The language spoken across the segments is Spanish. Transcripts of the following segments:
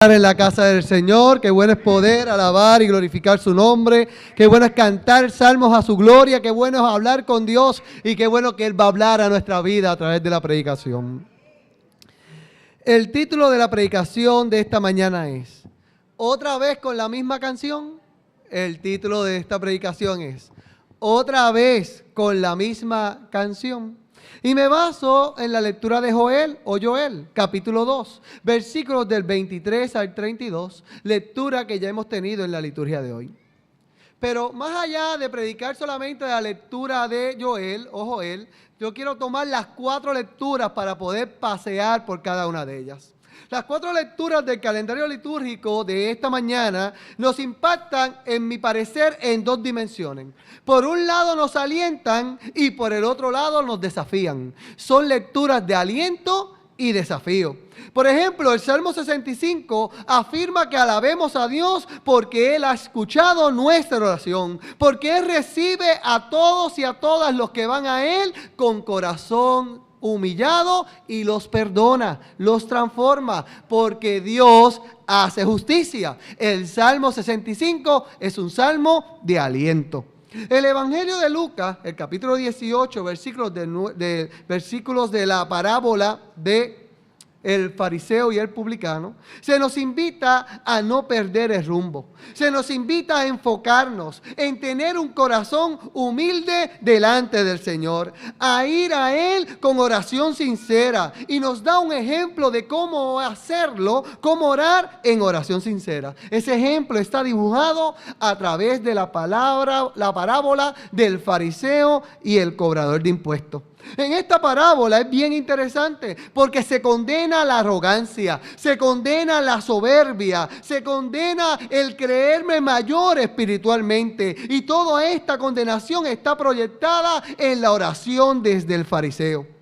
En la casa del Señor, qué bueno es poder alabar y glorificar su nombre, qué bueno es cantar salmos a su gloria, qué bueno es hablar con Dios y qué bueno que Él va a hablar a nuestra vida a través de la predicación. El título de la predicación de esta mañana es ¿Otra vez con la misma canción? El título de esta predicación es ¿Otra vez con la misma canción? Y me baso en la lectura de Joel, capítulo 2, versículos del 23 al 32, lectura que ya hemos tenido en la liturgia de hoy. Pero más allá de predicar solamente la lectura de Joel, yo quiero tomar las 4 lecturas para poder pasear por cada una de ellas. Las 4 lecturas del calendario litúrgico de esta mañana nos impactan, en mi parecer, en 2 dimensiones. Por un lado nos alientan y por el otro lado nos desafían. Son lecturas de aliento y desafío. Por ejemplo, el Salmo 65 afirma que alabemos a Dios porque Él ha escuchado nuestra oración, porque Él recibe a todos y a todas los que van a Él con corazón humillado y los perdona, los transforma, porque Dios hace justicia. El Salmo 65 es un salmo de aliento. El Evangelio de Lucas, el capítulo 18, versículos de la parábola de el fariseo y el publicano, se nos invita a no perder el rumbo. Se nos invita a enfocarnos en tener un corazón humilde delante del Señor, a ir a Él con oración sincera. Y nos da un ejemplo de cómo hacerlo, cómo orar en oración sincera. Ese ejemplo está dibujado a través de la parábola del fariseo y el cobrador de impuestos. En esta parábola es bien interesante porque se condena la arrogancia, se condena la soberbia, se condena el creerme mayor espiritualmente, y toda esta condenación está proyectada en la oración desde el fariseo.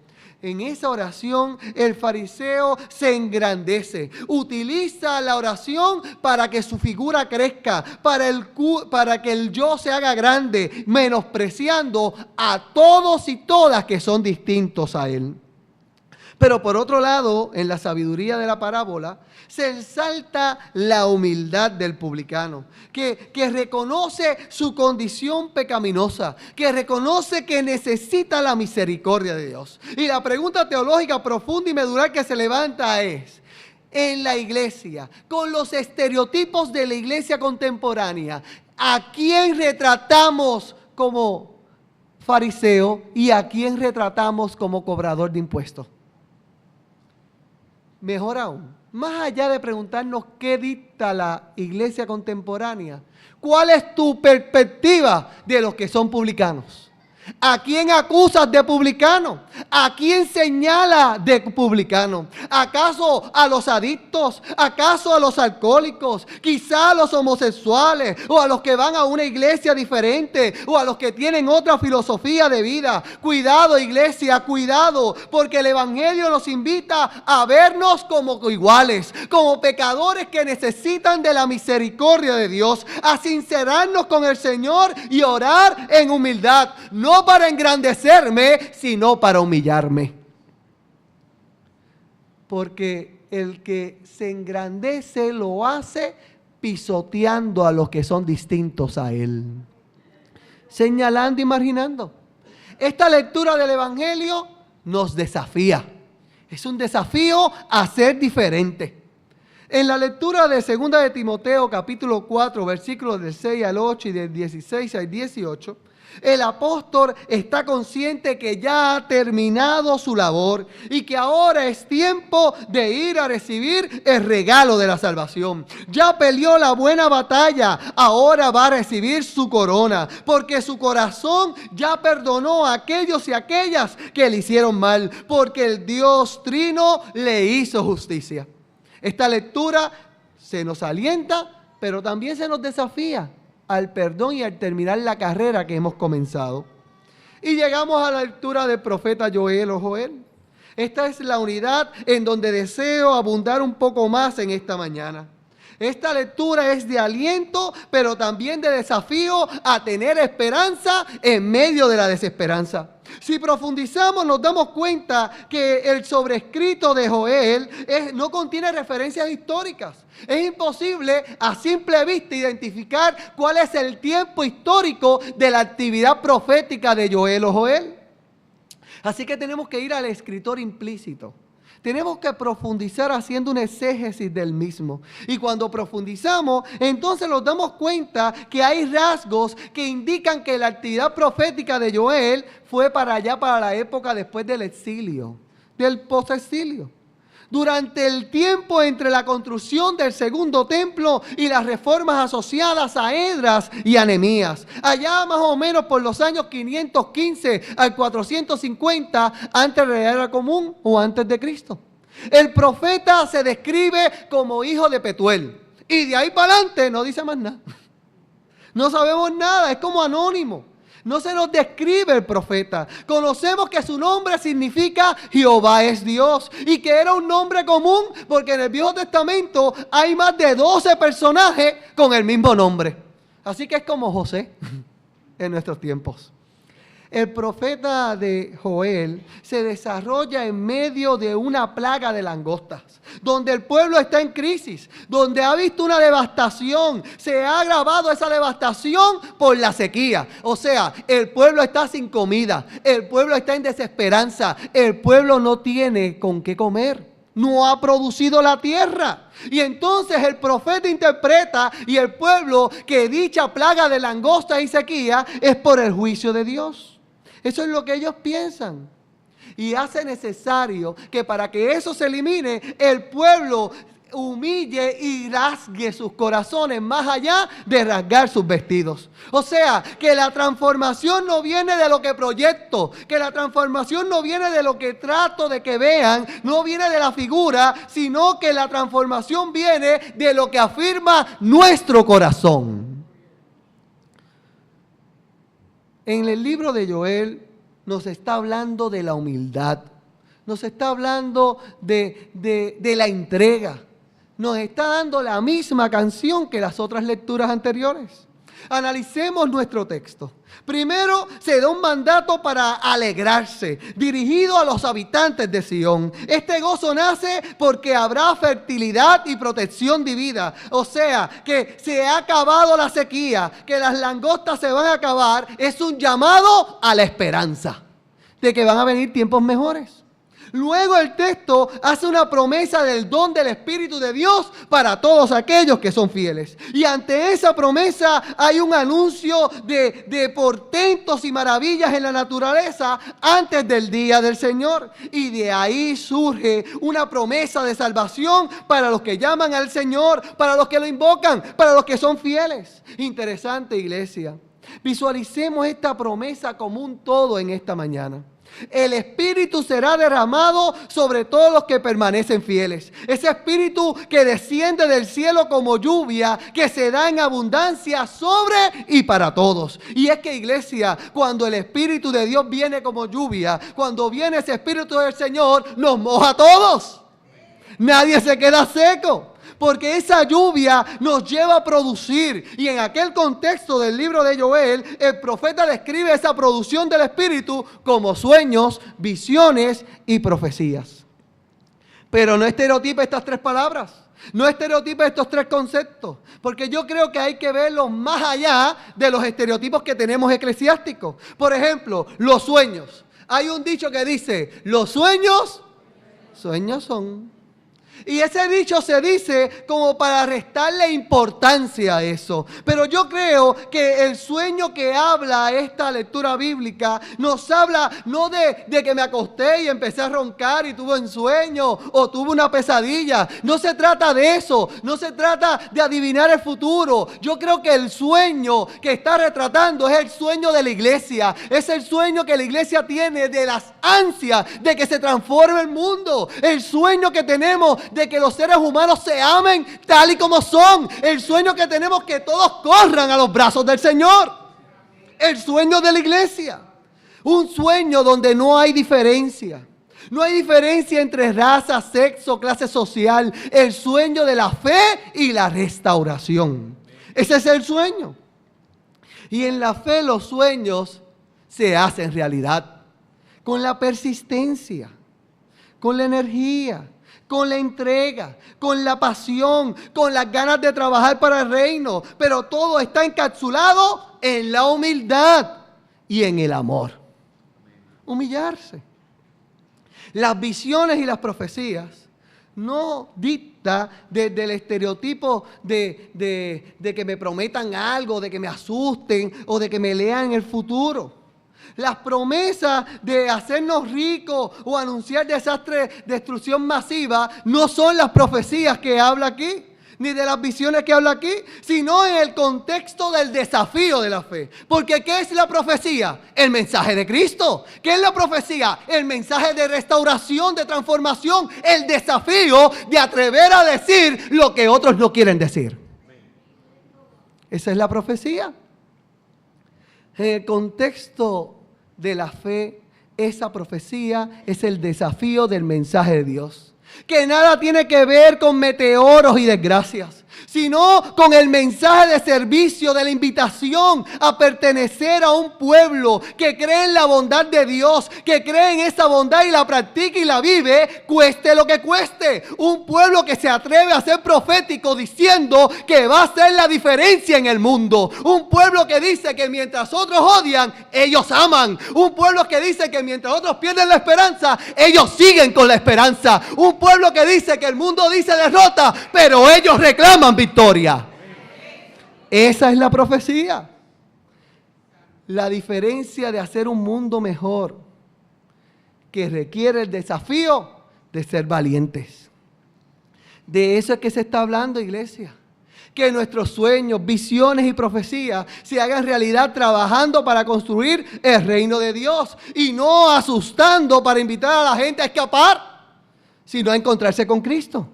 En esa oración el fariseo se engrandece, utiliza la oración para que su figura crezca, para que el yo se haga grande, menospreciando a todos y todas que son distintos a él. Pero por otro lado, en la sabiduría de la parábola, se exalta la humildad del publicano, que reconoce su condición pecaminosa, que reconoce que necesita la misericordia de Dios. Y la pregunta teológica profunda y medular que se levanta es: en la iglesia, con los estereotipos de la iglesia contemporánea, ¿a quién retratamos como fariseo y a quién retratamos como cobrador de impuestos? Mejor aún, más allá de preguntarnos qué dicta la iglesia contemporánea, ¿cuál es tu perspectiva de los que son publicanos? ¿A quién acusas de publicano? ¿A quién señala de publicano? ¿Acaso a los adictos? ¿Acaso a los alcohólicos? ¿Quizá a los homosexuales? ¿O a los que van a una iglesia diferente? ¿O a los que tienen otra filosofía de vida? Cuidado, iglesia, cuidado, porque el Evangelio nos invita a vernos como iguales, como pecadores que necesitan de la misericordia de Dios, a sincerarnos con el Señor y orar en humildad, no para engrandecerme, sino para humillarme. Porque el que se engrandece lo hace pisoteando a los que son distintos a él, señalando y marginando. Esta lectura del Evangelio nos desafía. Es un desafío a ser diferente. En la lectura de 2 de Timoteo, capítulo 4, versículos del 6 al 8 y del 16 al 18, el apóstol está consciente que ya ha terminado su labor y que ahora es tiempo de ir a recibir el regalo de la salvación. Ya peleó la buena batalla, ahora va a recibir su corona, porque su corazón ya perdonó a aquellos y aquellas que le hicieron mal, porque el Dios Trino le hizo justicia. Esta lectura se nos alienta, pero también se nos desafía al perdón y al terminar la carrera que hemos comenzado. Y llegamos a la lectura del profeta Joel. Esta es la unidad en donde deseo abundar un poco más en esta mañana. Esta lectura es de aliento, pero también de desafío a tener esperanza en medio de la desesperanza. Si profundizamos, nos damos cuenta que el sobrescrito de Joel no contiene referencias históricas. Es imposible a simple vista identificar cuál es el tiempo histórico de la actividad profética de Joel o Joel. Así que tenemos que ir al escritor implícito. Tenemos que profundizar haciendo un exégesis del mismo. Y cuando profundizamos, entonces nos damos cuenta que hay rasgos que indican que la actividad profética de Joel fue para allá, para la época después del exilio, del posexilio. Durante el tiempo entre la construcción del segundo templo y las reformas asociadas a Esdras y a Nehemías. Allá más o menos por los años 515 al 450 antes de la era común o antes de Cristo. El profeta se describe como hijo de Petuel. Y de ahí para adelante no dice más nada. No sabemos nada, es como anónimo. No se nos describe el profeta. Conocemos que su nombre significa Jehová es Dios y que era un nombre común porque en el Viejo Testamento hay más de 12 personajes con el mismo nombre. Así que es como José en nuestros tiempos. El profeta de Joel se desarrolla en medio de una plaga de langostas, donde el pueblo está en crisis, donde ha visto una devastación, se ha agravado esa devastación por la sequía. O sea, el pueblo está sin comida, el pueblo está en desesperanza, el pueblo no tiene con qué comer, no ha producido la tierra. Y entonces el profeta interpreta y el pueblo que dicha plaga de langostas y sequía es por el juicio de Dios. Eso es lo que ellos piensan. Y hace necesario que para que eso se elimine, el pueblo humille y rasgue sus corazones más allá de rasgar sus vestidos. O sea, que la transformación no viene de lo que proyecto, que la transformación no viene de lo que trato de que vean, no viene de la figura, sino que la transformación viene de lo que afirma nuestro corazón. En el libro de Joel nos está hablando de la humildad, nos está hablando de la entrega, nos está dando la misma canción que las otras lecturas anteriores. Analicemos nuestro texto. Primero se da un mandato para alegrarse, dirigido a los habitantes de Sión. Este gozo nace porque habrá fertilidad y protección divina. O sea, que se ha acabado la sequía, que las langostas se van a acabar. Es un llamado a la esperanza de que van a venir tiempos mejores. Luego el texto hace una promesa del don del Espíritu de Dios para todos aquellos que son fieles. Y ante esa promesa hay un anuncio de portentos y maravillas en la naturaleza antes del día del Señor. Y de ahí surge una promesa de salvación para los que llaman al Señor, para los que lo invocan, para los que son fieles. Interesante, iglesia. Visualicemos esta promesa como un todo en esta mañana. El Espíritu será derramado sobre todos los que permanecen fieles. Ese Espíritu que desciende del cielo como lluvia, que se da en abundancia sobre y para todos. Y es que, iglesia, cuando el Espíritu de Dios viene como lluvia, cuando viene ese Espíritu del Señor, nos moja a todos. Nadie se queda seco. Porque esa lluvia nos lleva a producir. Y en aquel contexto del libro de Joel, el profeta describe esa producción del Espíritu como sueños, visiones y profecías. Pero no estereotipa estas tres palabras. No estereotipa estos tres conceptos. Porque yo creo que hay que verlos más allá de los estereotipos que tenemos eclesiásticos. Por ejemplo, los sueños. Hay un dicho que dice, los sueños son. Y ese dicho se dice como para restarle importancia a eso. Pero yo creo que el sueño que habla esta lectura bíblica nos habla no de que me acosté y empecé a roncar y tuve un sueño o tuve una pesadilla. No se trata de eso. No se trata de adivinar el futuro. Yo creo que el sueño que está retratando es el sueño de la iglesia. Es el sueño que la iglesia tiene de las ansias de que se transforme el mundo. El sueño que tenemos de que los seres humanos se amen tal y como son. El sueño que tenemos que todos corran a los brazos del Señor. El sueño de la iglesia. Un sueño donde no hay diferencia. No hay diferencia entre raza, sexo, clase social. El sueño de la fe y la restauración. Ese es el sueño. Y en la fe los sueños se hacen realidad. Con la persistencia, con la energía, con la entrega, con la pasión, con las ganas de trabajar para el reino. Pero todo está encapsulado en la humildad y en el amor. Humillarse. Las visiones y las profecías no dicta desde el estereotipo de que me prometan algo, de que me asusten o de que me lean el futuro. Las promesas de hacernos ricos o anunciar desastre, destrucción masiva, no son las profecías que habla aquí, ni de las visiones que habla aquí, sino en el contexto del desafío de la fe. Porque ¿qué es la profecía? El mensaje de Cristo. ¿Qué es la profecía? El mensaje de restauración, de transformación, el desafío de atrever a decir lo que otros no quieren decir. Esa es la profecía. En el contexto de la fe, esa profecía es el desafío del mensaje de Dios. Que nada tiene que ver con meteoros y desgracias, sino con el mensaje de servicio, de la invitación a pertenecer a un pueblo que cree en la bondad de Dios, que cree en esa bondad y la practica y la vive, cueste lo que cueste. Un pueblo que se atreve a ser profético diciendo que va a hacer la diferencia en el mundo. Un pueblo que dice que mientras otros odian, ellos aman. Un pueblo que dice que mientras otros pierden la esperanza, ellos siguen con la esperanza. Un pueblo que dice que el mundo dice derrota, pero ellos reclaman victoria. Esa es la profecía. La diferencia de hacer un mundo mejor, que requiere el desafío de ser valientes. De eso es que se está hablando, iglesia. Que nuestros sueños, visiones y profecías se hagan realidad trabajando para construir el reino de Dios y no asustando para invitar a la gente a escapar, sino a encontrarse con Cristo.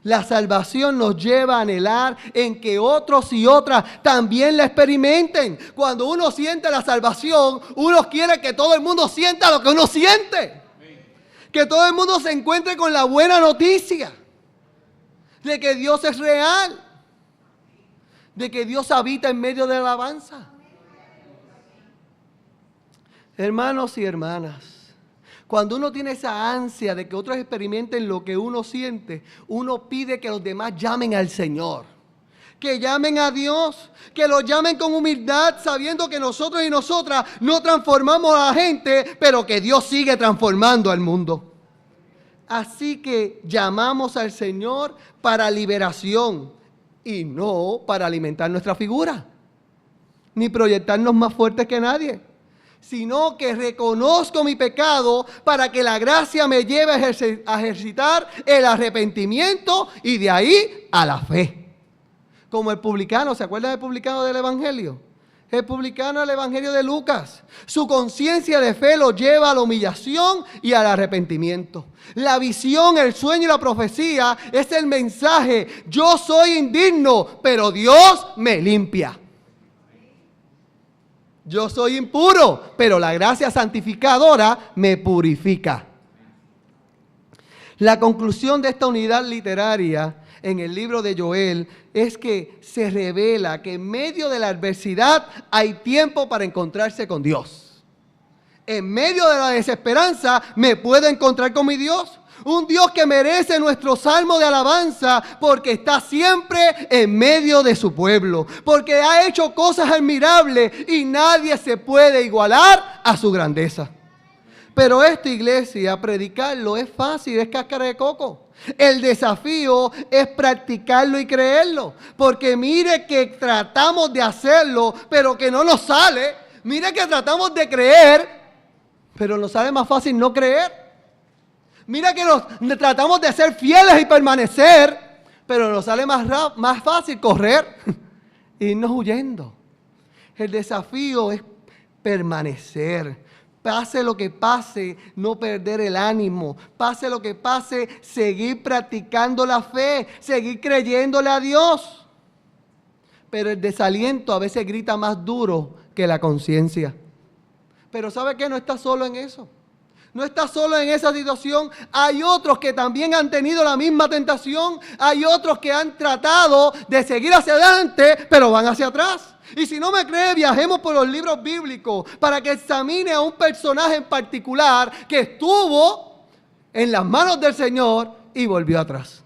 La salvación nos lleva a anhelar en que otros y otras también la experimenten. Cuando uno siente la salvación, uno quiere que todo el mundo sienta lo que uno siente. Que todo el mundo se encuentre con la buena noticia de que Dios es real, de que Dios habita en medio de la alabanza. Hermanos y hermanas, cuando uno tiene esa ansia de que otros experimenten lo que uno siente, uno pide que los demás llamen al Señor, que llamen a Dios, que lo llamen con humildad, sabiendo que nosotros y nosotras no transformamos a la gente, pero que Dios sigue transformando al mundo. Así que llamamos al Señor para liberación y no para alimentar nuestra figura, ni proyectarnos más fuertes que nadie, sino que reconozco mi pecado para que la gracia me lleve a ejercitar el arrepentimiento y de ahí a la fe. Como el publicano, ¿se acuerdan del publicano del Evangelio? El publicano del Evangelio de Lucas. Su conciencia de fe lo lleva a la humillación y al arrepentimiento. La visión, el sueño y la profecía es el mensaje. Yo soy indigno, pero Dios me limpia. Yo soy impuro, pero la gracia santificadora me purifica. La conclusión de esta unidad literaria en el libro de Joel es que se revela que en medio de la adversidad hay tiempo para encontrarse con Dios. En medio de la desesperanza me puedo encontrar con mi Dios. Un Dios que merece nuestro salmo de alabanza porque está siempre en medio de su pueblo. Porque ha hecho cosas admirables y nadie se puede igualar a su grandeza. Pero esta iglesia, predicarlo es fácil, es cáscara de coco. El desafío es practicarlo y creerlo. Porque mire que tratamos de hacerlo, pero que no nos sale. Mire que tratamos de creer, pero nos sale más fácil no creer. Mira que tratamos de ser fieles y permanecer, pero nos sale más fácil correr e irnos huyendo. El desafío es permanecer. Pase lo que pase, no perder el ánimo. Pase lo que pase, seguir practicando la fe, seguir creyéndole a Dios. Pero el desaliento a veces grita más duro que la conciencia. Pero ¿sabe qué? No está solo en eso. no estás solo en esa situación. Hay otros que también han tenido la misma tentación. Hay otros que han tratado de seguir hacia adelante, pero van hacia atrás. Y si no me cree, viajemos por los libros bíblicos para que examine a un personaje en particular que estuvo en las manos del Señor y volvió atrás.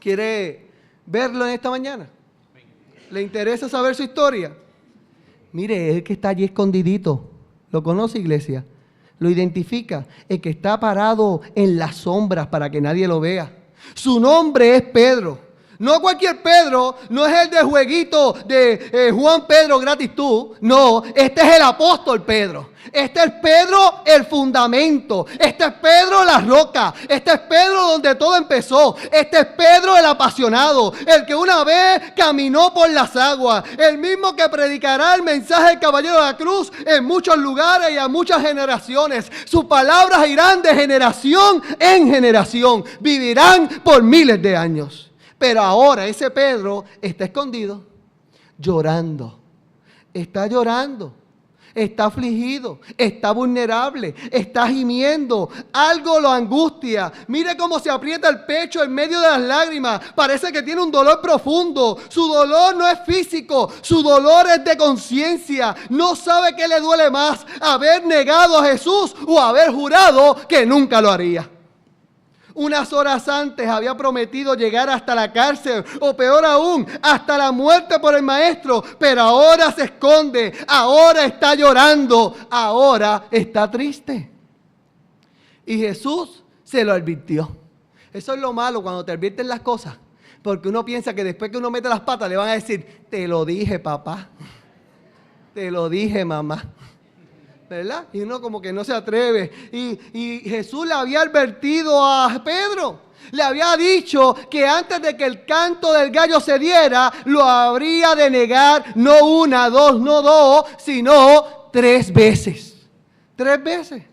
¿Quiere verlo en esta mañana? ¿Le interesa saber su historia? Mire, el que está allí escondidito. ¿Lo conoce, iglesia? ¿Lo identifica? El que está parado en las sombras para que nadie lo vea. Su nombre es Pedro. No cualquier Pedro, no es el de jueguito de Juan Pedro gratis tú. No, este es el apóstol Pedro. Este es Pedro el fundamento. Este es Pedro la roca. Este es Pedro donde todo empezó. Este es Pedro el apasionado. El que una vez caminó por las aguas. El mismo que predicará el mensaje del caballero de la cruz en muchos lugares y a muchas generaciones. Sus palabras irán de generación en generación. Vivirán por miles de años. Pero ahora ese Pedro está escondido, llorando. Está llorando. Está afligido, está vulnerable, está gimiendo, algo lo angustia. Mire cómo se aprieta el pecho en medio de las lágrimas. Parece que tiene un dolor profundo. Su dolor no es físico, su dolor es de conciencia. No sabe qué le duele más, haber negado a Jesús o haber jurado que nunca lo haría. Unas horas antes había prometido llegar hasta la cárcel o peor aún, hasta la muerte por el maestro, pero ahora se esconde, ahora está llorando, ahora está triste. Y Jesús se lo advirtió. Eso es lo malo cuando te advierten las cosas, porque uno piensa que después que uno mete las patas le van a decir, te lo dije papá, te lo dije mamá. ¿Verdad? Y uno como que no se atreve. Y Jesús le había advertido a Pedro. Le había dicho que antes de que el canto del gallo se diera, lo habría de negar no una, dos, no dos, sino 3 veces. 3 veces.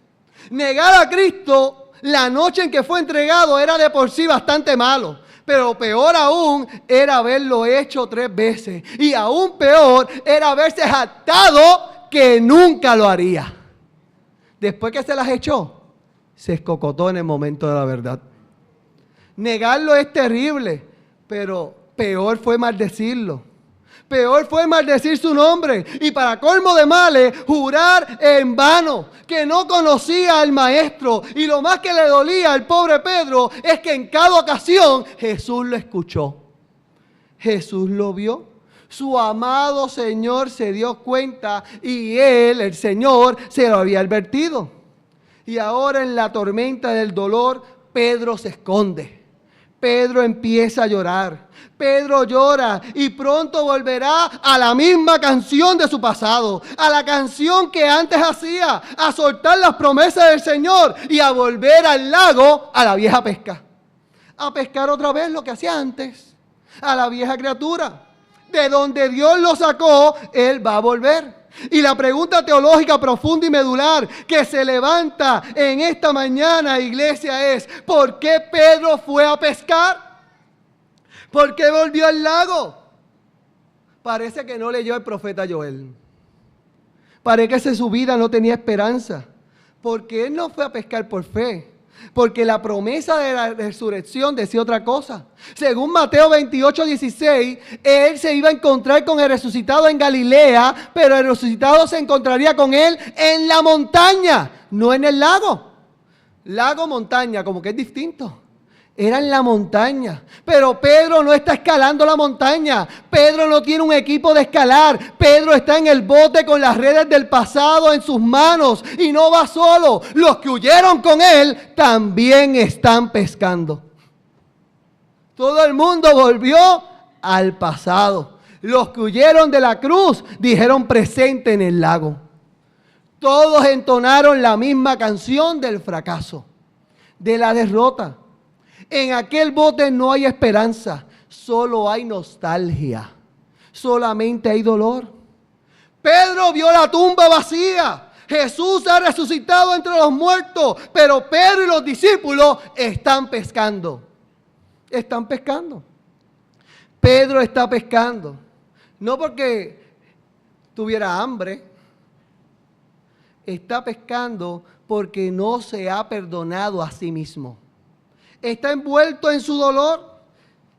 Negar a Cristo la noche en que fue entregado era de por sí bastante malo. Pero peor aún era haberlo hecho 3 veces. Y aún peor era haberse jactado que nunca lo haría. Después que se las echó, se escocotó en el momento de la verdad. Negarlo es terrible, pero peor fue maldecirlo. Peor fue maldecir su nombre y para colmo de males, jurar en vano que no conocía al maestro. Y lo más que le dolía al pobre Pedro es que en cada ocasión Jesús lo escuchó. Jesús lo vio. Su amado Señor se dio cuenta y Él, el Señor, se lo había advertido. Y ahora en la tormenta del dolor, Pedro se esconde. Pedro empieza a llorar. Pedro llora y pronto volverá a la misma canción de su pasado, a la canción que antes hacía, a soltar las promesas del Señor y a volver al lago, a la vieja pesca. A pescar otra vez lo que hacía antes, a la vieja criatura. De donde Dios lo sacó, Él va a volver. Y la pregunta teológica profunda y medular que se levanta en esta mañana, iglesia, es ¿por qué Pedro fue a pescar? ¿Por qué volvió al lago? Parece que no leyó el profeta Joel. Parece que su vida no tenía esperanza. Porque él no fue a pescar por fe. Porque la promesa de la resurrección decía otra cosa. Según Mateo 28:16, él se iba a encontrar con el resucitado en Galilea, pero el resucitado se encontraría con él en la montaña, no en el lago. Lago, montaña, como que es distinto. Era en la montaña. Pero Pedro no está escalando la montaña. Pedro no tiene un equipo de escalar. Pedro está en el bote con las redes del pasado en sus manos. Y no va solo. Los que huyeron con él también están pescando. Todo el mundo volvió al pasado. Los que huyeron de la cruz dijeron presente en el lago. Todos entonaron la misma canción del fracaso, de la derrota. En aquel bote no hay esperanza, solo hay nostalgia, solamente hay dolor. Pedro vio la tumba vacía, Jesús ha resucitado entre los muertos, pero Pedro y los discípulos están pescando. Están pescando. Pedro está pescando, no porque tuviera hambre, está pecando porque no se ha perdonado a sí mismo. Está envuelto en su dolor.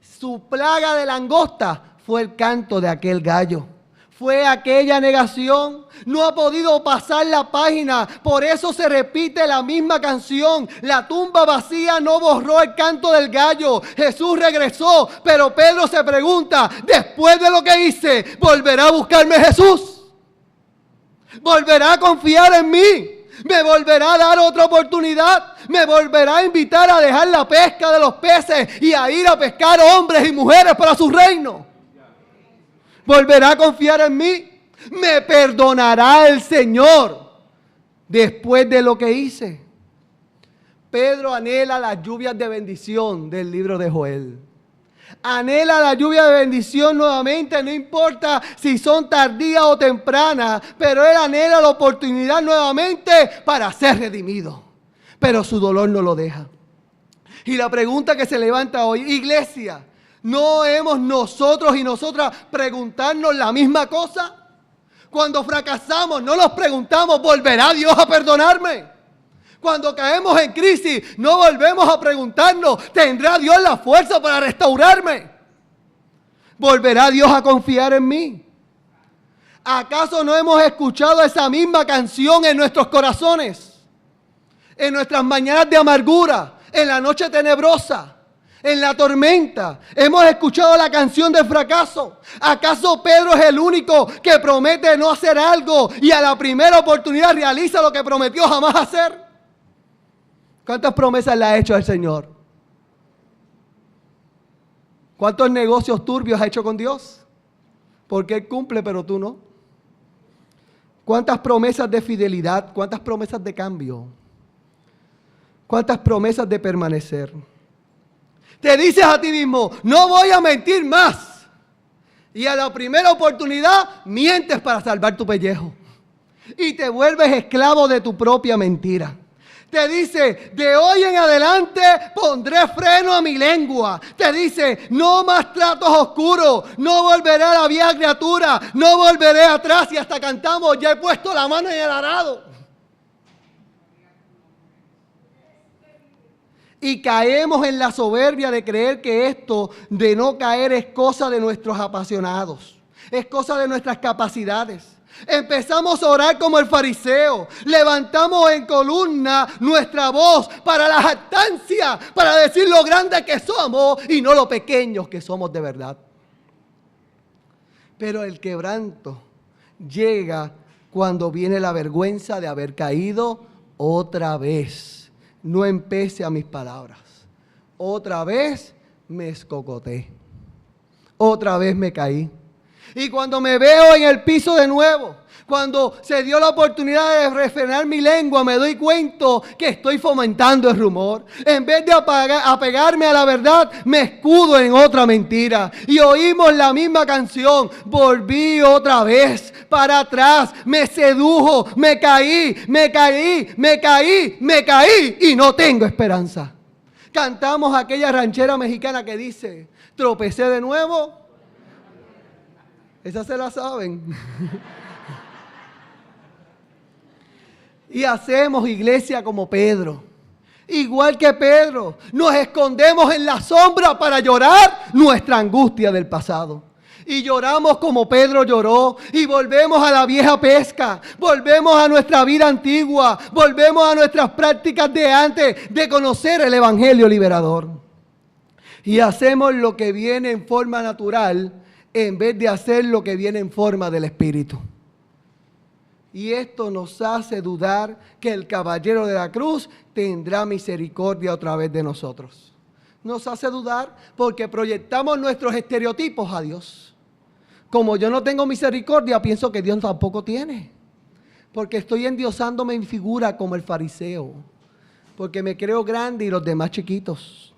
Su plaga de langosta fue el canto de aquel gallo. Fue aquella negación. No ha podido pasar la página. Por eso se repite la misma canción. La tumba vacía no borró el canto del gallo. Jesús regresó. Pero Pedro se pregunta, después de lo que hice, ¿volverá a buscarme Jesús? ¿Volverá a confiar en mí? ¿Me volverá a dar otra oportunidad? ¿Me volverá a invitar a dejar la pesca de los peces y a ir a pescar hombres y mujeres para su reino? ¿Volverá a confiar en mí? ¿Me perdonará el Señor después de lo que hice? Pedro anhela las lluvias de bendición del libro de Joel. Anhela la lluvia de bendición nuevamente, no importa si son tardías o tempranas, pero él anhela la oportunidad nuevamente para ser redimido. Pero su dolor no lo deja. Y la pregunta que se levanta hoy, iglesia, ¿no hemos nosotros y nosotras preguntarnos la misma cosa? Cuando fracasamos, no nos preguntamos, ¿volverá Dios a perdonarme? Cuando caemos en crisis, no volvemos a preguntarnos, ¿tendrá Dios la fuerza para restaurarme? ¿Volverá Dios a confiar en mí? ¿Acaso no hemos escuchado esa misma canción en nuestros corazones? En nuestras mañanas de amargura, en la noche tenebrosa, en la tormenta. Hemos escuchado la canción del fracaso. ¿Acaso Pedro es el único que promete no hacer algo y a la primera oportunidad realiza lo que prometió jamás hacer? ¿Cuántas promesas le ha hecho al Señor? ¿Cuántos negocios turbios ha hecho con Dios? Porque Él cumple, pero tú no. ¿Cuántas promesas de fidelidad? ¿Cuántas promesas de cambio? ¿Cuántas promesas de permanecer? Te dices a ti mismo, no voy a mentir más. Y a la primera oportunidad, mientes para salvar tu pellejo. Y te vuelves esclavo de tu propia mentira. Te dice, de hoy en adelante pondré freno a mi lengua. Te dice, no más tratos oscuros. No volveré a la vieja criatura. No volveré atrás. Y hasta cantamos, ya he puesto la mano en el arado. Y caemos en la soberbia de creer que esto de no caer es cosa de nuestros apasionados. Es cosa de nuestras capacidades. Empezamos a orar como el fariseo. Levantamos en columna nuestra voz para la jactancia, para decir lo grande que somos y no lo pequeños que somos de verdad. Pero el quebranto llega cuando viene la vergüenza de haber caído otra vez. No empecé a mis palabras. Otra vez me escocoté. Otra vez me caí. Y cuando me veo en el piso de nuevo, cuando se dio la oportunidad de refrenar mi lengua, me doy cuenta que estoy fomentando el rumor. En vez de apegarme a la verdad, me escudo en otra mentira. Y oímos la misma canción. Volví otra vez para atrás. Me sedujo, me caí y no tengo esperanza. Cantamos aquella ranchera mexicana que dice, tropecé de nuevo. Esa se la saben. Y hacemos iglesia como Pedro. Igual que Pedro, nos escondemos en la sombra para llorar nuestra angustia del pasado. Y lloramos como Pedro lloró. Y volvemos a la vieja pesca. Volvemos a nuestra vida antigua. Volvemos a nuestras prácticas de antes de conocer el Evangelio liberador. Y hacemos lo que viene en forma natural en vez de hacer lo que viene en forma del Espíritu. Y esto nos hace dudar que el caballero de la cruz tendrá misericordia otra vez de nosotros. Nos hace dudar porque proyectamos nuestros estereotipos a Dios. Como yo no tengo misericordia, pienso que Dios tampoco tiene. Porque estoy endiosándome en figura como el fariseo. Porque me creo grande y los demás chiquitos.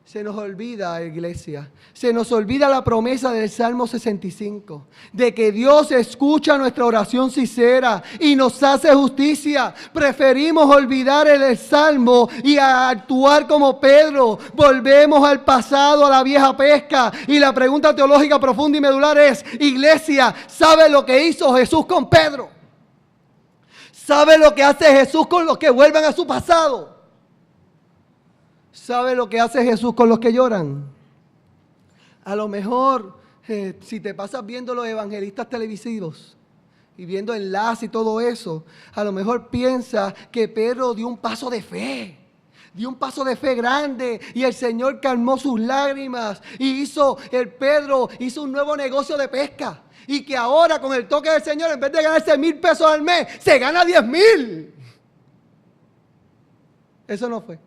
Se nos olvida, iglesia, se nos olvida la promesa del Salmo 65, de que Dios escucha nuestra oración sincera y nos hace justicia. Preferimos olvidar el Salmo y actuar como Pedro. Volvemos al pasado, a la vieja pesca. Y la pregunta teológica profunda y medular es, iglesia, ¿sabe lo que hizo Jesús con Pedro? ¿Sabe lo que hace Jesús con los que vuelven a su pasado? ¿Sabe lo que hace Jesús con los que lloran? A lo mejor, si te pasas viendo los evangelistas televisivos y viendo enlace y todo eso, a lo mejor piensas que Pedro dio un paso de fe. Dio un paso de fe grande y el Señor calmó sus lágrimas y Pedro hizo un nuevo negocio de pesca. Y que ahora con el toque del Señor, en vez de ganarse 1,000 pesos al mes, se gana 10,000. Eso no fue.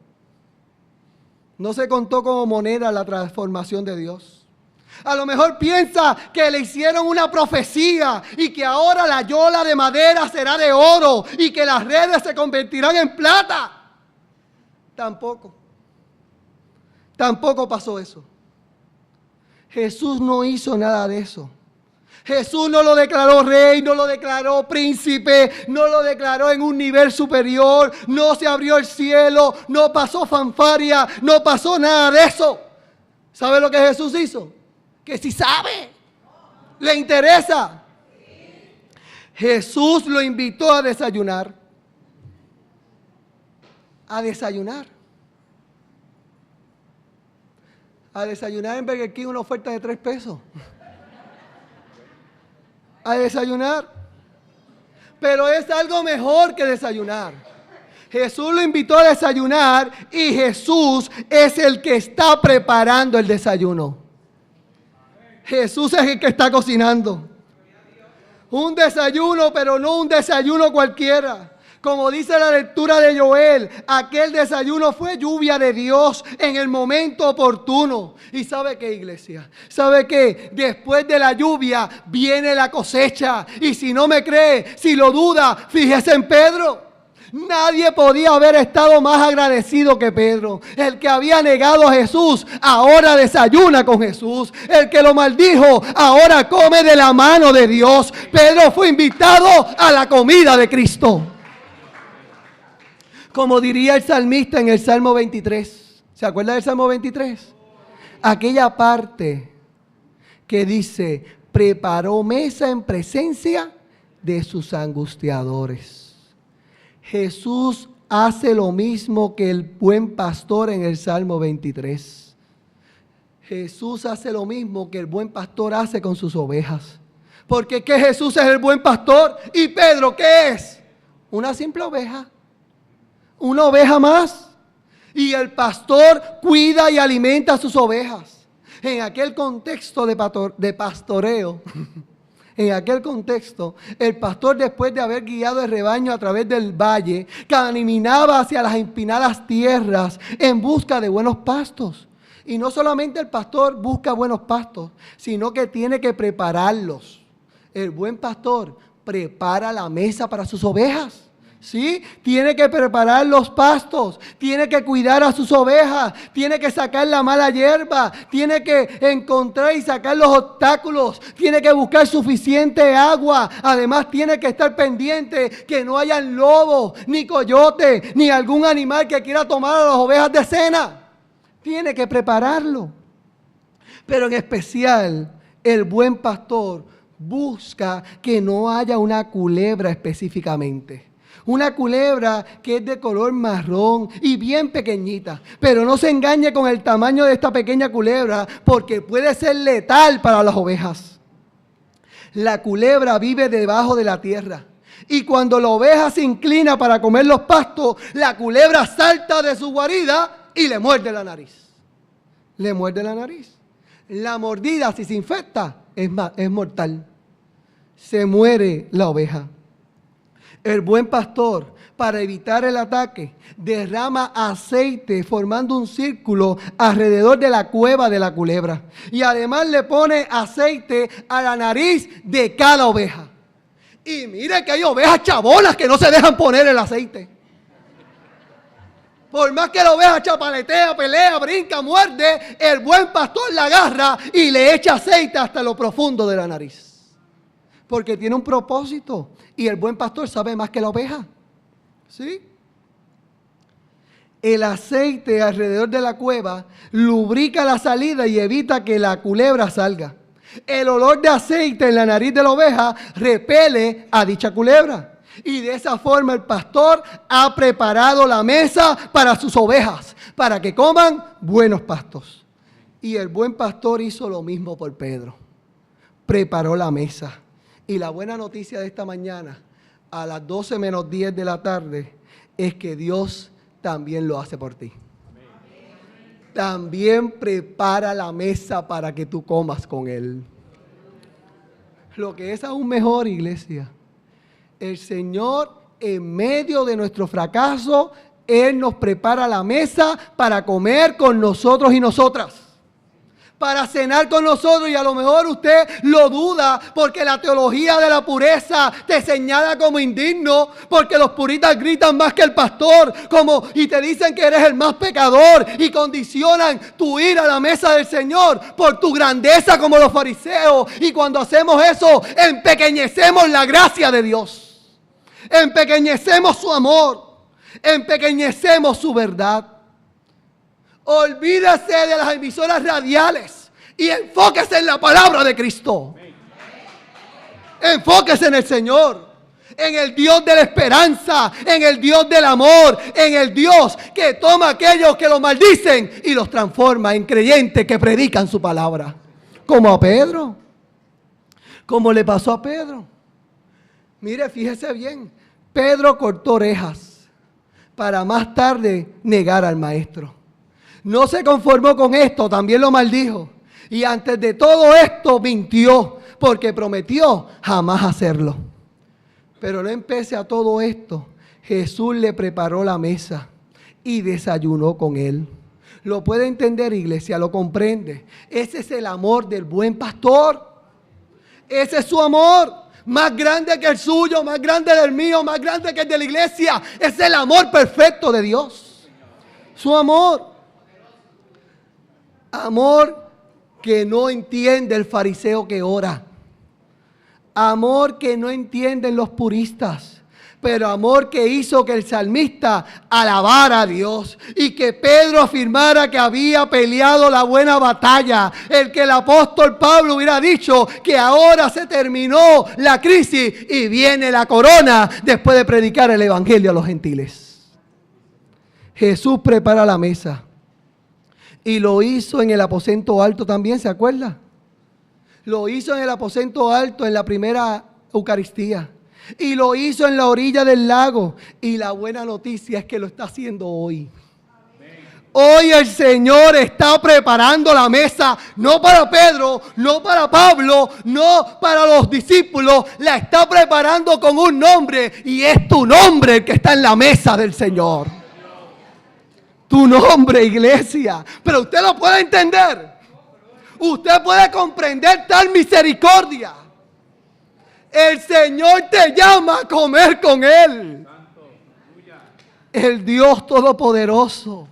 No se contó como moneda la transformación de Dios. A lo mejor piensa que le hicieron una profecía y que ahora la yola de madera será de oro y que las redes se convertirán en plata. Tampoco pasó eso. Jesús no hizo nada de eso. Jesús no lo declaró rey, no lo declaró príncipe, no lo declaró en un nivel superior, no se abrió el cielo, no pasó fanfarria, no pasó nada de eso. ¿Sabe lo que Jesús hizo? Que si sabe, le interesa. Jesús lo invitó a desayunar. A desayunar. A desayunar en Burger King una oferta de 3 pesos. A desayunar. Pero es algo mejor que desayunar. Jesús lo invitó a desayunar y Jesús es el que está preparando el desayuno. Jesús es el que está cocinando. Un desayuno, pero no un desayuno cualquiera. Como dice la lectura de Joel, aquel desayuno fue lluvia de Dios en el momento oportuno. ¿Y sabe qué, iglesia? ¿Sabe qué? Después de la lluvia viene la cosecha. Y si no me cree, si lo duda, fíjese en Pedro. Nadie podía haber estado más agradecido que Pedro. El que había negado a Jesús, ahora desayuna con Jesús. El que lo maldijo, ahora come de la mano de Dios. Pedro fue invitado a la comida de Cristo. Como diría el salmista en el Salmo 23. ¿Se acuerda del Salmo 23? Aquella parte que dice, preparó mesa en presencia de sus angustiadores. Jesús hace lo mismo que el buen pastor en el Salmo 23. Jesús hace lo mismo que el buen pastor hace con sus ovejas. Porque que Jesús es el buen pastor y Pedro, ¿qué es? Una simple oveja. Una oveja más. Y el pastor cuida y alimenta a sus ovejas. En aquel contexto de pastoreo, en aquel contexto, el pastor, después de haber guiado el rebaño a través del valle, caminaba hacia las empinadas tierras en busca de buenos pastos. Y no solamente el pastor busca buenos pastos, sino que tiene que prepararlos. El buen pastor prepara la mesa para sus ovejas. ¿Sí? Tiene que preparar los pastos, tiene que cuidar a sus ovejas, tiene que sacar la mala hierba, tiene que encontrar y sacar los obstáculos, tiene que buscar suficiente agua. Además tiene que estar pendiente que no hayan lobos, ni coyote, ni algún animal que quiera tomar a las ovejas de cena. Tiene que prepararlo. Pero en especial, el buen pastor busca que no haya una culebra específicamente. Una culebra que es de color marrón y bien pequeñita. Pero no se engañe con el tamaño de esta pequeña culebra, porque puede ser letal para las ovejas. La culebra vive debajo de la tierra. Y cuando la oveja se inclina para comer los pastos, la culebra salta de su guarida y le muerde la nariz. Le muerde la nariz. La mordida, si se infecta, es mortal. Se muere la oveja. El buen pastor, para evitar el ataque, derrama aceite formando un círculo alrededor de la cueva de la culebra. Y además le pone aceite a la nariz de cada oveja. Y mire que hay ovejas chabonas que no se dejan poner el aceite. Por más que la oveja chapaletea, pelea, brinca, muerde, el buen pastor la agarra y le echa aceite hasta lo profundo de la nariz. Porque tiene un propósito. Y el buen pastor sabe más que la oveja. ¿Sí? El aceite alrededor de la cueva lubrica la salida y evita que la culebra salga. El olor de aceite en la nariz de la oveja repele a dicha culebra. Y de esa forma el pastor ha preparado la mesa para sus ovejas, para que coman buenos pastos. Y el buen pastor hizo lo mismo por Pedro. Preparó la mesa. Y la buena noticia de esta mañana, a las 12 menos 10 de la tarde, es que Dios también lo hace por ti. También prepara la mesa para que tú comas con Él. Lo que es aún mejor, iglesia, el Señor, en medio de nuestro fracaso, Él nos prepara la mesa para comer con nosotros y nosotras. Para cenar con nosotros, y a lo mejor usted lo duda porque la teología de la pureza te señala como indigno, porque los puristas gritan más que el pastor y te dicen que eres el más pecador y condicionan tu ir a la mesa del Señor por tu grandeza como los fariseos. Y cuando hacemos eso, empequeñecemos la gracia de Dios, empequeñecemos su amor, empequeñecemos su verdad. Olvídese de las emisoras radiales y enfóquese en la palabra de Cristo. Enfóquese en el Señor, en el Dios de la esperanza, en el Dios del amor, en el Dios que toma a aquellos que los maldicen y los transforma en creyentes que predican su palabra. Como a Pedro, como le pasó a Pedro. Mire, fíjese bien, Pedro cortó orejas para más tarde negar al maestro. No se conformó con esto, también lo maldijo. Y antes de todo esto mintió, porque prometió jamás hacerlo. Pero no empecé a todo esto. Jesús le preparó la mesa y desayunó con él. ¿Lo puede entender, iglesia? ¿Lo comprende? Ese es el amor del buen pastor. Ese es su amor. Más grande que el suyo, más grande del mío, más grande que el de la iglesia. Es el amor perfecto de Dios. Su amor. Amor que no entiende el fariseo que ora. Amor que no entienden los puristas. Pero amor que hizo que el salmista alabara a Dios. Y que Pedro afirmara que había peleado la buena batalla. El que el apóstol Pablo hubiera dicho que ahora se terminó la crisis y viene la corona después de predicar el evangelio a los gentiles. Jesús prepara la mesa. Y lo hizo en el aposento alto también, ¿se acuerda? Lo hizo en el aposento alto en la primera Eucaristía. Y lo hizo en la orilla del lago. Y la buena noticia es que lo está haciendo hoy. Hoy el Señor está preparando la mesa, no para Pedro, no para Pablo, no para los discípulos. La está preparando con un nombre. Y es tu nombre el que está en la mesa del Señor. Tu nombre, iglesia. Pero usted lo puede entender. Usted puede comprender tal misericordia. El Señor te llama a comer con Él. El Dios Todopoderoso.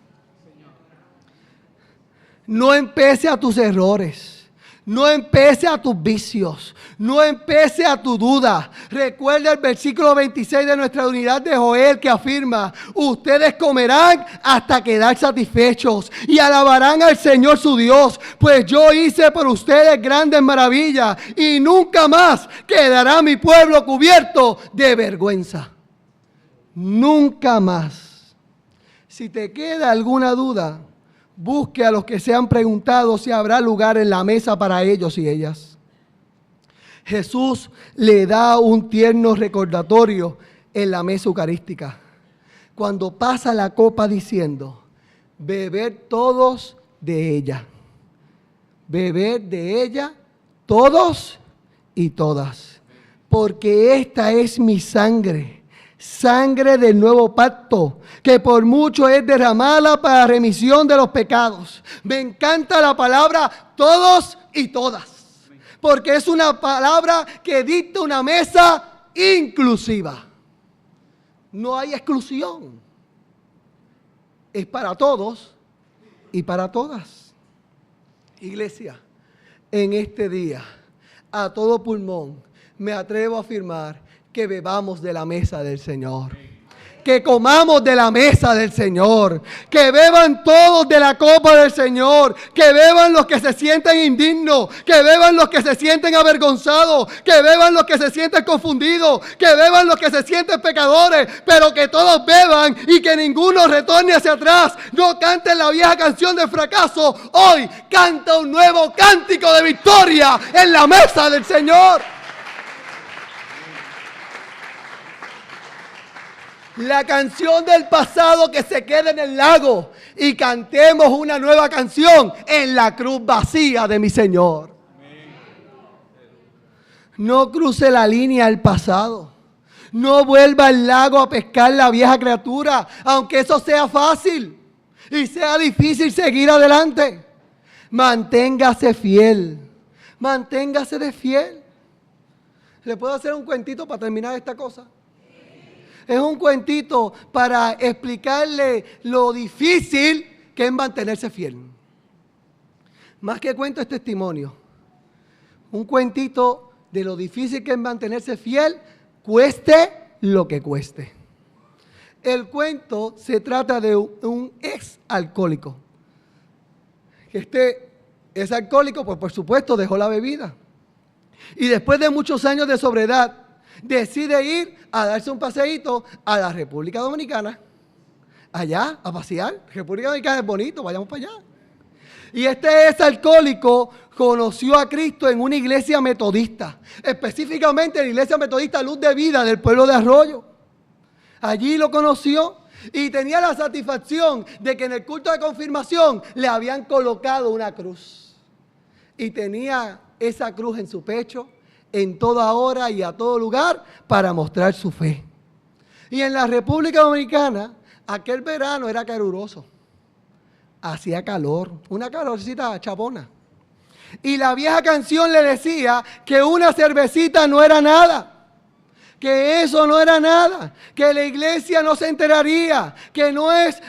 No empece a tus errores. No empece a tus vicios. No empece a tu duda. Recuerda el versículo 26 de nuestra unidad de Joel que afirma: ustedes comerán hasta quedar satisfechos y alabarán al Señor su Dios, pues yo hice por ustedes grandes maravillas y nunca más quedará mi pueblo cubierto de vergüenza. Nunca más. Si te queda alguna duda, busque a los que se han preguntado si habrá lugar en la mesa para ellos y ellas. Jesús le da un tierno recordatorio en la mesa eucarística, cuando pasa la copa diciendo: beber todos de ella. Beber de ella todos y todas, porque esta es mi sangre, sangre del nuevo pacto, que por mucho es derramada para remisión de los pecados. Me encanta la palabra todos y todas, porque es una palabra que dicta una mesa inclusiva. No hay exclusión. Es para todos y para todas. Iglesia, en este día, a todo pulmón, me atrevo a afirmar que bebamos de la mesa del Señor. que comamos de la mesa del Señor, que beban todos de la copa del Señor, que beban los que se sienten indignos, que beban los que se sienten avergonzados, que beban los que se sienten confundidos, que beban los que se sienten pecadores, pero que todos beban y que ninguno retorne hacia atrás. No canten la vieja canción del fracaso, hoy canta un nuevo cántico de victoria en la mesa del Señor. La canción del pasado que se quede en el lago y cantemos una nueva canción en la cruz vacía de mi Señor. No cruce la línea del pasado. No vuelva al lago a pescar la vieja criatura, aunque eso sea fácil y sea difícil seguir adelante. Manténgase fiel. Manténgase de fiel. ¿Le puedo hacer un cuentito para terminar esta cosa? Es un cuentito para explicarle lo difícil que es mantenerse fiel. Más que cuento es testimonio. Un cuentito de lo difícil que es mantenerse fiel, cueste lo que cueste. El cuento se trata de un ex alcohólico. Este es alcohólico, pues por supuesto dejó la bebida. Y después de muchos años de sobriedad, decide ir a darse un paseíto a la República Dominicana. Allá, a pasear. República Dominicana es bonito, vayamos para allá. Y este ex alcohólico conoció a Cristo en una iglesia metodista. Específicamente en la iglesia metodista Luz de Vida del pueblo de Arroyo. Allí lo conoció y tenía la satisfacción de que en el culto de confirmación le habían colocado una cruz. Y tenía esa cruz en su pecho, en toda hora y a todo lugar, para mostrar su fe. Y en la República Dominicana, aquel verano era caluroso. Hacía calor, una calorcita chapona. Y la vieja canción le decía que una cervecita no era nada. Que eso no era nada, que la iglesia no se enteraría, que no es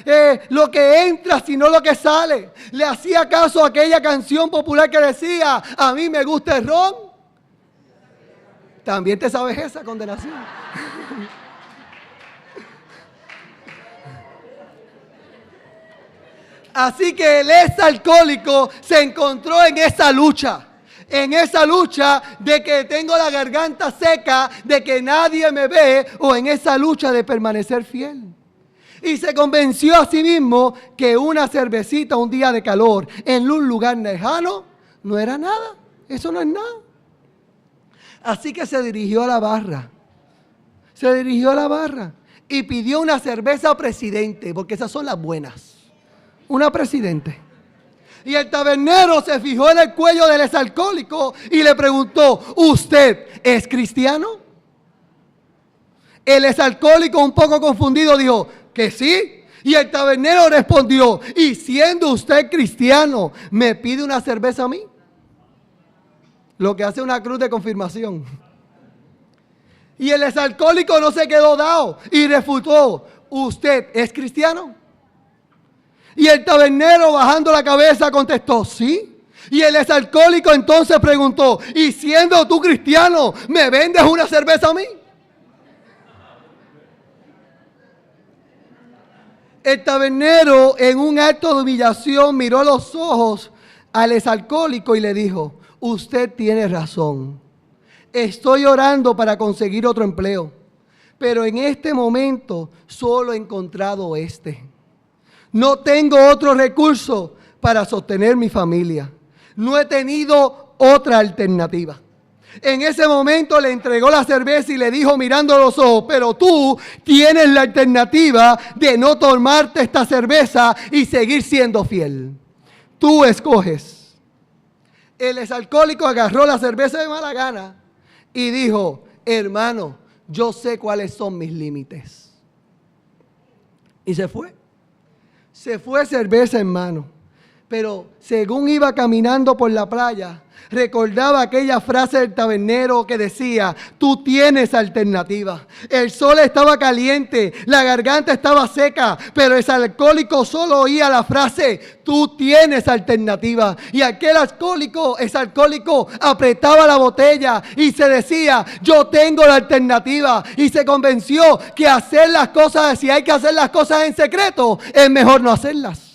lo que entra sino lo que sale. Le hacía caso a aquella canción popular que decía, a mí me gusta el ron. También te sabes esa condenación. Así que el ex alcohólico se encontró en esa lucha de que tengo la garganta seca, de que nadie me ve, o en esa lucha de permanecer fiel. Y se convenció a sí mismo que una cervecita un día de calor en un lugar lejano no era nada, eso no es nada. Así que se dirigió a la barra y pidió una cerveza Presidente, porque esas son las buenas, una Presidente. Y el tabernero se fijó en el cuello del exalcohólico y le preguntó, ¿usted es cristiano? El exalcohólico, un poco confundido, dijo que sí. Y el tabernero respondió, ¿y siendo usted cristiano, me pide una cerveza a mí? Lo que hace una cruz de confirmación. Y el exalcohólico no se quedó dado y refutó, ¿usted es cristiano? Y el tabernero, bajando la cabeza, contestó, sí. Y el exalcohólico entonces preguntó, ¿y siendo tú cristiano, me vendes una cerveza a mí? El tabernero, en un acto de humillación, miró a los ojos al exalcohólico y le dijo, usted tiene razón. Estoy orando para conseguir otro empleo, pero en este momento solo he encontrado este. No tengo otro recurso para sostener mi familia. No he tenido otra alternativa. En ese momento le entregó la cerveza y le dijo mirando a los ojos, pero tú tienes la alternativa de no tomarte esta cerveza y seguir siendo fiel. Tú escoges. El exalcohólico agarró la cerveza de mala gana y dijo, hermano, yo sé cuáles son mis límites. Y se fue. Se fue cerveza en mano. Pero según iba caminando por la playa, recordaba aquella frase del tabernero que decía: tú tienes alternativa. El sol estaba caliente, la garganta estaba seca, pero ese alcohólico solo oía la frase: tú tienes alternativa. Y aquel ese alcohólico apretaba la botella y se decía: yo tengo la alternativa. Y se convenció que hacer las cosas, si hay que hacer las cosas en secreto, es mejor no hacerlas.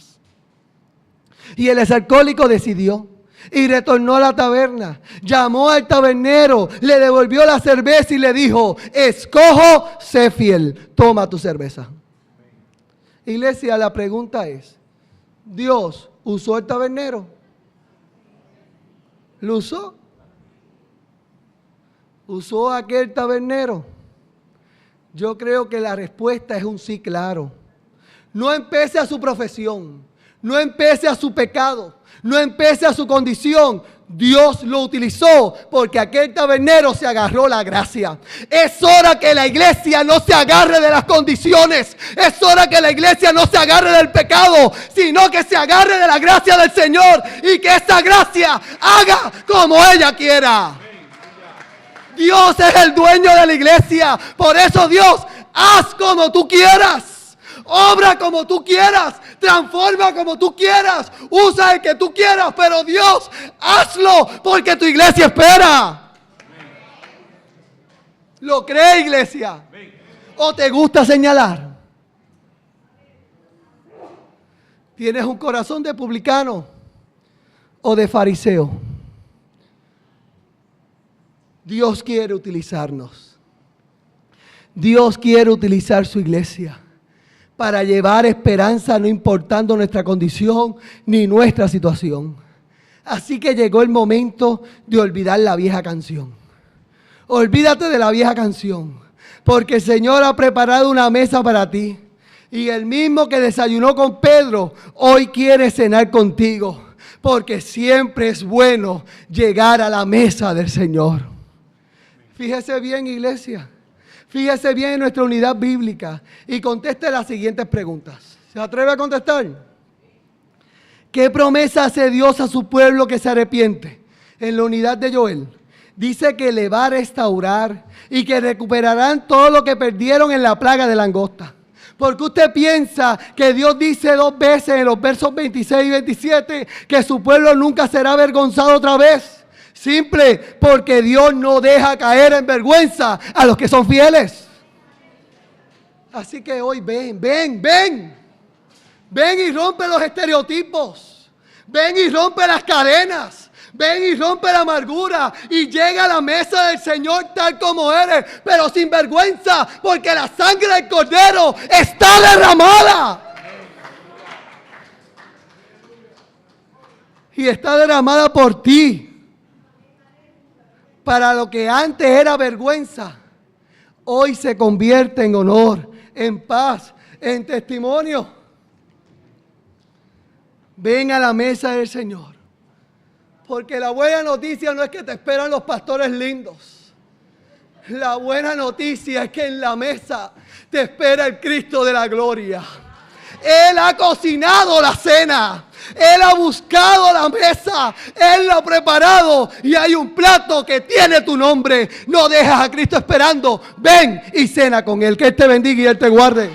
Y el alcohólico decidió. Y retornó a la taberna, llamó al tabernero, le devolvió la cerveza y le dijo: escojo, sé fiel, toma tu cerveza. Iglesia, la pregunta es: ¿Dios usó el tabernero? ¿Lo usó? ¿Usó aquel tabernero? Yo creo que la respuesta es un sí claro. No empece a su profesión, no empece a su pecado, no empece a su condición. Dios lo utilizó porque aquel tabernero se agarró la gracia. Es hora que la iglesia no se agarre de las condiciones. Es hora que la iglesia no se agarre del pecado, sino que se agarre de la gracia del Señor y que esa gracia haga como ella quiera. Dios es el dueño de la iglesia. Por eso, Dios, haz como tú quieras. Obra como tú quieras, transforma como tú quieras, usa el que tú quieras, pero Dios, hazlo porque tu iglesia espera. ¿Lo cree, iglesia? ¿O te gusta señalar? ¿Tienes un corazón de publicano o de fariseo? Dios quiere utilizarnos. Dios quiere utilizar su iglesia para llevar esperanza, no importando nuestra condición ni nuestra situación. Así que llegó el momento de olvidar la vieja canción. Olvídate de la vieja canción, porque el Señor ha preparado una mesa para ti. Y el mismo que desayunó con Pedro, hoy quiere cenar contigo, porque siempre es bueno llegar a la mesa del Señor. Fíjese bien, iglesia. Fíjese bien en nuestra unidad bíblica y conteste las siguientes preguntas. ¿Se atreve a contestar? ¿Qué promesa hace Dios a su pueblo que se arrepiente? En la unidad de Joel dice que le va a restaurar y que recuperarán todo lo que perdieron en la plaga de langosta. Porque usted piensa que Dios dice 2 veces en los versos 26 y 27 que su pueblo nunca será avergonzado otra vez. Simple, porque Dios no deja caer en vergüenza a los que son fieles. Así que hoy ven y rompe los estereotipos. Ven y rompe las cadenas. Ven y rompe la amargura y llega a la mesa del Señor tal como eres, pero sin vergüenza, porque la sangre del Cordero está derramada. Y está derramada por ti. Para lo que antes era vergüenza, hoy se convierte en honor, en paz, en testimonio. Ven a la mesa del Señor. Porque la buena noticia no es que te esperan los pastores lindos. La buena noticia es que en la mesa te espera el Cristo de la gloria. Él ha cocinado la cena. Él ha buscado la mesa. Él lo ha preparado. Y hay un plato que tiene tu nombre. No dejas a Cristo esperando. Ven y cena con Él. Que Él te bendiga y Él te guarde.